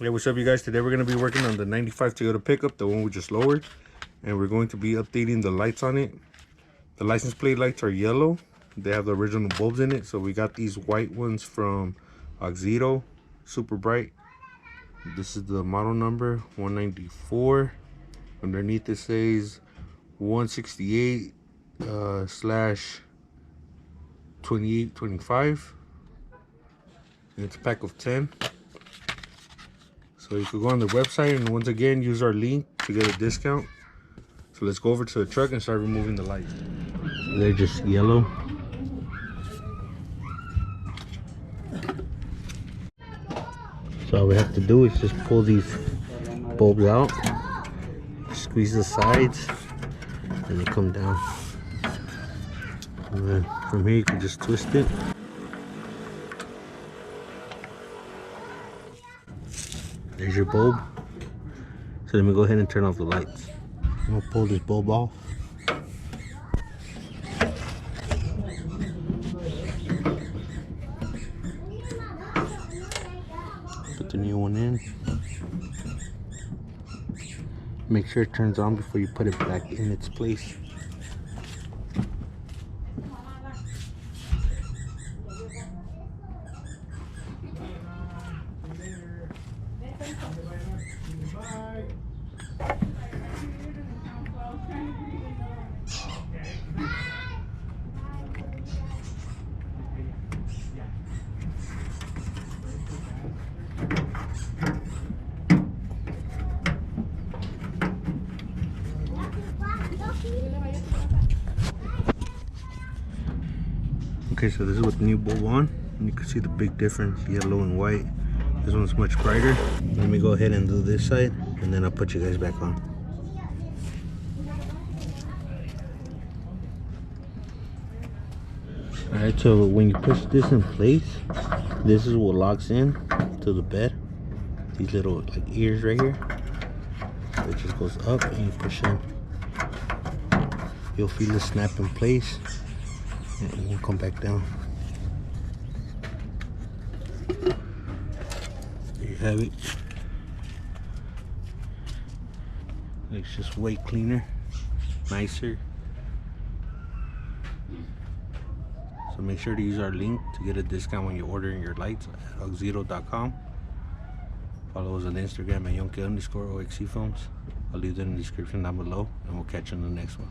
Hey, what's up, you guys? Today we're going to be working on the 95 Toyota pickup, the one we just lowered. And we're going to be updating the lights on it. The license plate lights are yellow. They have the original bulbs in it. So we got these white ones from Auxito, super bright. This is the model number, 194. Underneath it says 168 slash 2825. And it's a pack of 10. So you could go on the website and once again use our link to get a discount. So let's go over to the truck and start removing the lights. They're just yellow. So all we have to do is just pull these bulbs out, squeeze the sides, and they come down. And then from here you can just twist it. There's your bulb. So let me go ahead and turn off the lights. I'm gonna pull this bulb off. Put the new one in. Make sure it turns on before you put it back in its place. Okay, so this is with the new bulb on, and you can see the big difference, yellow and white. This one's much brighter. Let me go ahead and do this side, and then I'll put you guys back on. Alright, so when you push this in place, this is what locks in to the bed. These little like ears right here. So it just goes up and you push in. You'll feel it snap in place. And we'll come back down. There you have it. It's just way cleaner, nicer. So make sure to use our link to get a discount when you're ordering your lights at auxito.com. Follow us on Instagram at YONKE_OXC films. I'll leave that in the description down below, and we'll catch you in the next one.